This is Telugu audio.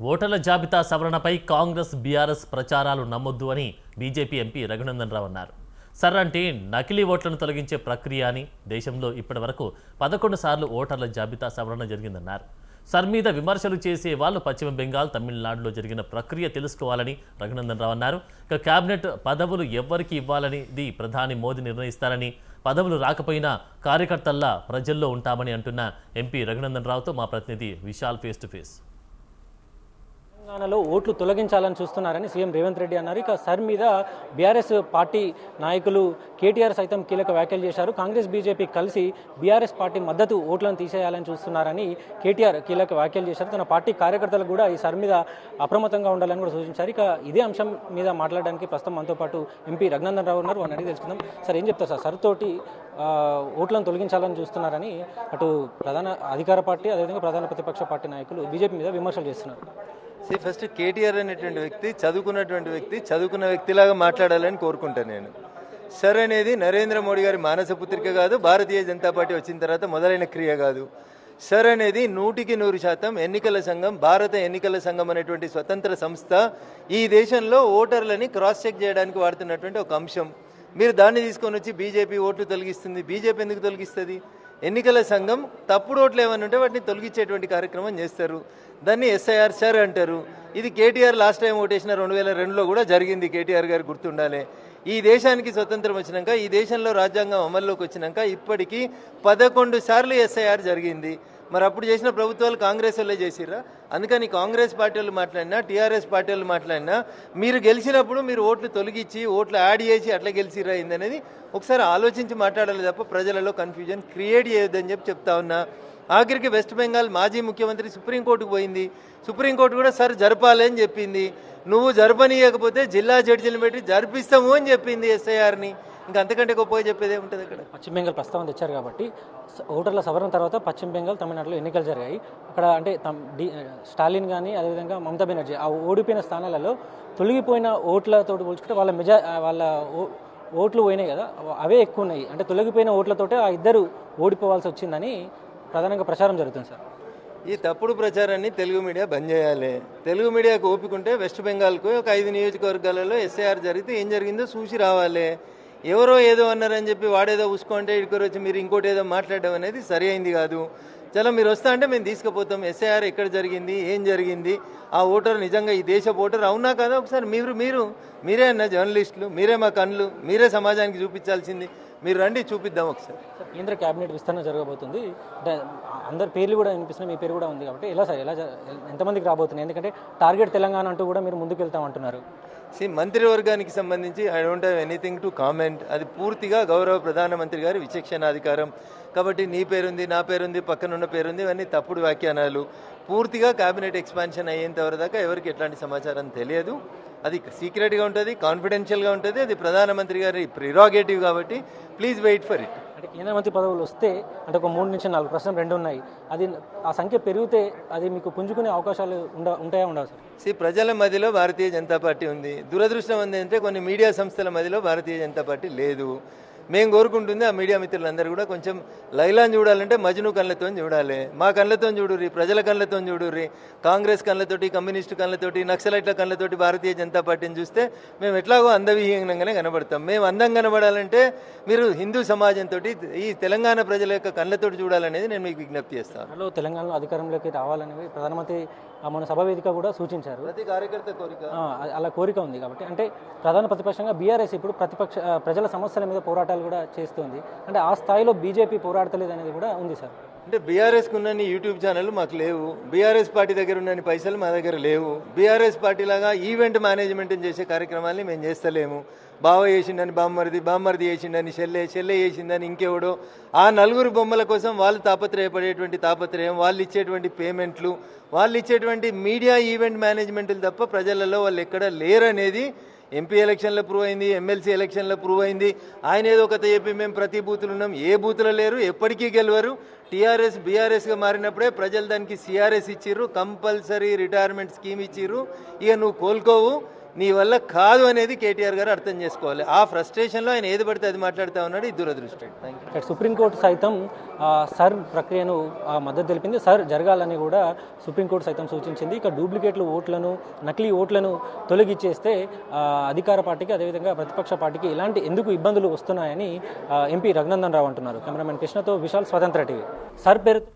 ఓటర్ల జాబితా సవరణపై కాంగ్రెస్ బీఆర్ఎస్ ప్రచారాలు నమ్మొద్దు అని బీజేపీ ఎంపీ రఘునందన్ రావు అన్నారు. అంటే నకిలీ ఓట్లను తొలగించే ప్రక్రియ అని దేశంలో ఇప్పటివరకు 11 సార్లు ఓటర్ల జాబితా సవరణ జరిగిందన్నారు. మీద విమర్శలు చేసే వాళ్ళు పశ్చిమ బెంగాల్, తమిళనాడులో జరిగిన ప్రక్రియ తెలుసుకోవాలని రఘునందన్ రావు అన్నారు. ఇక కేబినెట్ పదవులు ఎవరికి ఇవ్వాలనేది ప్రధాని మోదీ నిర్ణయిస్తారని, పదవులు రాకపోయినా కార్యకర్తల్లా ప్రజల్లో ఉంటామని అంటున్న ఎంపీ రఘునందన్ రావుతో మా ప్రతినిధి విశాల్ ఫేస్ టు ఫేస్. తెలంగాణలో ఓట్లు తొలగించాలని చూస్తున్నారని సీఎం రేవంత్ రెడ్డి అన్నారు. ఇక సర్ మీద బీఆర్ఎస్ పార్టీ నాయకులు కేటీఆర్ సైతం కీలక వ్యాఖ్యలు చేశారు. కాంగ్రెస్ బీజేపీ కలిసి బీఆర్ఎస్ పార్టీ మద్దతు ఓట్లను తీసేయాలని చూస్తున్నారని కేటీఆర్ కీలక వ్యాఖ్యలు చేశారు. తన పార్టీ కార్యకర్తలకు కూడా ఈ సర్ మీద అప్రమత్తంగా ఉండాలని కూడా సూచించారు. ఇక ఇదే అంశం మీద మాట్లాడడానికి ప్రస్తుతం మనతో పాటు ఎంపీ రఘునందన్ రావు ఉన్నారు. వారిని అడిగి తెలుసుకుందాం. సార్, ఏం చెప్తారు సార్ తోటి ఓట్లను తొలగించాలని చూస్తున్నారని అటు ప్రధాన అధికార పార్టీ, అదేవిధంగా ప్రధాన ప్రతిపక్ష పార్టీ నాయకులు బీజేపీ మీద విమర్శలు చేస్తున్నారు. ఫస్ట్ కేటీఆర్ అనేటువంటి వ్యక్తి చదువుకున్నటువంటి వ్యక్తి, చదువుకున్న వ్యక్తిలాగా మాట్లాడాలని కోరుకుంటాను నేను. సర్ అనేది నరేంద్ర మోడీ గారి మానస పుత్రిక కాదు, భారతీయ జనతా పార్టీ వచ్చిన తర్వాత మొదలైన క్రియ కాదు. సర్ అనేది 100% ఎన్నికల సంఘం, భారత ఎన్నికల సంఘం అనేటువంటి స్వతంత్ర సంస్థ ఈ దేశంలో ఓటర్లని క్రాస్ చెక్ చేయడానికి వాడుతున్నటువంటి ఒక అంశం. మీరు దాన్ని తీసుకొని వచ్చి బీజేపీ ఓట్లు తొలగిస్తుంది. బీజేపీ ఎందుకు తొలగిస్తుంది? ఎన్నికల సంఘం తప్పుడు ఓట్లు ఏమైనా ఉంటే వాటిని తొలగించేటువంటి కార్యక్రమం చేస్తారు. దాన్ని ఎస్ఐఆర్ సర్ అంటారు. ఇది కేటీఆర్ లాస్ట్ టైం ఓటేసిన 2002లో కూడా జరిగింది. కేటీఆర్ గారు గుర్తుండాలి. ఈ దేశానికి స్వతంత్రం వచ్చినాక, ఈ దేశంలో రాజ్యాంగం అమల్లోకి వచ్చినాక ఇప్పటికీ 11 సార్లు ఎస్ఐఆర్ జరిగింది. మరి అప్పుడు చేసిన ప్రభుత్వాలు కాంగ్రెస్ వాళ్ళే చేసిర్రా? అందుకని కాంగ్రెస్ పార్టీ వాళ్ళు మాట్లాడినా, టీఆర్ఎస్ పార్టీ వాళ్ళు మాట్లాడినా మీరు గెలిచినప్పుడు మీరు ఓట్లు తొలగించి ఓట్లు యాడ్ చేసి అట్లా గెలిచిర్రా అయిందనేది ఒకసారి ఆలోచించి మాట్లాడాలి తప్ప ప్రజలలో కన్ఫ్యూజన్ క్రియేట్ చేయొద్దని చెప్తా ఉన్నా. ఆఖరికి వెస్ట్ బెంగాల్ మాజీ ముఖ్యమంత్రి సుప్రీంకోర్టుకు పోయింది. సుప్రీంకోర్టు కూడా సర్ జరపాలి అని చెప్పింది. నువ్వు జరపనీయకపోతే జిల్లా జడ్జిని పెట్టి జరిపిస్తాము అని చెప్పింది ఎస్ఐఆర్ని. ఇంకా అంతకంటే గొప్పగా చెప్పేదే ఉంటుంది. అక్కడ పశ్చిమ బెంగాల్ ప్రస్తావన తెచ్చారు కాబట్టి ఓటర్ల సవరణ తర్వాత పశ్చిమ బెంగాల్, తమిళనాడులో ఎన్నికలు జరిగాయి. అక్కడ అంటే స్టాలిన్ కానీ అదేవిధంగా మమతా బెనర్జీ ఆ ఓడిపోయిన స్థానాలలో తొలగిపోయిన ఓట్లతో పోల్చుకుంటే వాళ్ళ ఓట్లు పోయినాయి కదా, అవే ఎక్కువ ఉన్నాయి. అంటే తొలగిపోయిన ఓట్లతోటే ఆ ఇద్దరు ఓడిపోవాల్సి వచ్చిందని ప్రధానంగా ప్రచారం జరుగుతుంది సార్. ఈ తప్పుడు ప్రచారాన్ని తెలుగు మీడియా బంద్ చేయాలి. తెలుగు మీడియాకు ఓపికంటే వెస్ట్ బెంగాల్కు ఒక 5 నియోజకవర్గాలలో ఎస్ఐఆర్ జరిగితే ఏం జరిగిందో చూసి రావాలి. ఎవరో ఏదో అన్నారని చెప్పి వాడేదో ఉసుకుంటే ఇక్కడికి వచ్చి మీరు ఇంకోటి ఏదో మాట్లాడడం అనేది సరి అయింది కాదు. చాలా మీరు వస్తా అంటే మేము తీసుకుపోతాం. ఎస్ఐఆర్ ఎక్కడ జరిగింది, ఏం జరిగింది, ఆ ఓటర్ నిజంగా ఈ దేశ ఓటర్ అవునా కదా ఒకసారి మీరే అన్న జర్నలిస్టులు, మీరే మా కళ్ళు, మీరే సమాజానికి చూపించాల్సింది. మీరు రండి, చూపిద్దాం ఒకసారి. కేంద్ర కేబినెట్ విస్తరణ జరగబోతుంది. అంటే అందరి పేర్లు కూడా వినిపిస్తున్నాయి, మీ పేరు కూడా ఉంది కాబట్టి ఎలా సార్, ఎంతమందికి రాబోతున్నాయి? ఎందుకంటే టార్గెట్ తెలంగాణ అంటూ కూడా మీరు ముందుకు వెళ్తామంటున్నారు. మంత్రివర్గానికి సంబంధించి I don't have anything to comment. అది పూర్తిగా గౌరవ ప్రధానమంత్రి గారి విచక్షణాధికారం. కాబట్టి నీ పేరుంది, నా పేరుంది, పక్కనున్న పేరుంది, ఇవన్నీ తప్పుడు వ్యాఖ్యానాలు. పూర్తిగా కేబినెట్ ఎక్స్పాన్షన్ అయ్యేంత వరకు దాకా ఎవరికి ఎట్లాంటి సమాచారం తెలియదు. అది సీక్రెట్గా ఉంటుంది, కాన్ఫిడెన్షియల్గా ఉంటుంది. అది ప్రధానమంత్రి గారి ప్రిరాగేటివ్ కాబట్టి ప్లీజ్ వెయిట్ ఫర్ ఇట్. అంటే కేంద్ర మంత్రి పదవులు వస్తే అంటే ఒక 3 నుంచి 4 ప్రశ్నలు 2 ఉన్నాయి. అది ఆ సంఖ్య పెరిగితే అది మీకు పుంజుకునే అవకాశాలు ఉంటాయా ఉండవు సార్? ప్రజల మధ్యలో భారతీయ జనతా పార్టీ ఉంది. దురదృష్టం ఏంటంటే కొన్ని మీడియా సంస్థల మధ్యలో భారతీయ జనతా పార్టీ లేదు. మేము కోరుకుంటుంది ఆ మీడియా మిత్రులందరూ కూడా కొంచెం లైలాన్ చూడాలంటే మజ్ను కళ్ళతో చూడాలి. మా కళ్ళతో చూడుర్రి, ప్రజల కళ్ళతో చూడుర్రి. కాంగ్రెస్ కళ్ళతోటి, కమ్యూనిస్టు కళ్ళతోటి, నక్సలైట్ల కళ్ళతోటి భారతీయ జనతా పార్టీని చూస్తే మేము ఎట్లాగో అందవిహీనంగానే కనబడతాం. మేము అందంగా కనబడాలంటే మీరు హిందూ సమాజంతో, ఈ తెలంగాణ ప్రజల యొక్క కళ్ళతోటి చూడాలనేది నేను మీకు విజ్ఞప్తి చేస్తాను. తెలంగాణలో అధికారంలోకి రావాలనేది ప్రధానమంత్రి మన సభ వేదిక కూడా సూచించారు. ప్రతి కార్యకర్త కోరిక, అలా కోరిక ఉంది కాబట్టి అంటే ప్రధాన ప్రతిపక్షంగా బీఆర్ఎస్ ఇప్పుడు ప్రజల సమస్యల మీద పోరాటాలు కూడా చేస్తుంది. అంటే ఆ స్థాయిలో బీజేపీ పోరాడతలేదు అనేది కూడా ఉంది సార్. అంటే బీఆర్ఎస్కి ఉన్నన్ని యూట్యూబ్ ఛానళ్ళు మాకు లేవు. బీఆర్ఎస్ పార్టీ దగ్గర ఉన్నన్ని పైసలు మా దగ్గర లేవు. బీఆర్ఎస్ పార్టీలాగా ఈవెంట్ మేనేజ్మెంట్ చేసే కార్యక్రమాల్ని మేము చేస్తలేము. బావ చేసిండని బామ్మరిది చేసిండని చెల్లె చేసిందని ఇంకెవడో ఆ 4 బొమ్మల కోసం వాళ్ళు తాపత్రయపడేటువంటి తాపత్రయం, వాళ్ళు ఇచ్చేటువంటి పేమెంట్లు, వాళ్ళు ఇచ్చేటువంటి మీడియా ఈవెంట్ మేనేజ్మెంట్లు తప్ప ప్రజలలో వాళ్ళు ఎక్కడ లేరనేది ఎంపీ ఎలక్షన్లో ప్రూవ్ అయింది, ఎమ్మెల్సీ ఎలక్షన్లో ప్రూవ్ అయింది. ఆయన ఏదో కథ చెప్పి మేము ప్రతి బూతులు ఉన్నాం. ఏ బూతులు లేరు, ఎప్పటికీ గెలవరు. టీఆర్ఎస్ బీఆర్ఎస్గా మారినప్పుడే ప్రజలు దానికి సిఆర్ఎస్ ఇచ్చిర్రు, కంపల్సరీ రిటైర్మెంట్ స్కీమ్ ఇచ్చిర్రు. ఇక నువ్వు కోలుకోవు, నీ వల్ల కాదు అనేది కేటీఆర్ గారు అర్థం చేసుకోవాలి. ఆ ఫ్రస్ట్రేషన్లో ఆయన ఏది పడితే అది మాట్లాడుతూ ఉన్నాడు. ఇది దురదృష్టం. Thank you. సుప్రీంకోర్టు సైతం సర్ ప్రక్రియను మద్దతు తెలిపింది. సర్ జరగాలని కూడా సుప్రీంకోర్టు సైతం సూచించింది. ఇక డూప్లికేట్లు ఓట్లను, నకిలీ ఓట్లను తొలగించేస్తే అధికార పార్టీకి, అదేవిధంగా ప్రతిపక్ష పార్టీకి ఇలాంటి ఎందుకు ఇబ్బందులు వస్తున్నాయని ఎంపీ రఘునందన్ రావు అంటున్నారు. కెమెరామెన్ కృష్ణతో విశాల్, స్వతంత్ర టీవీ. సర్ పేరు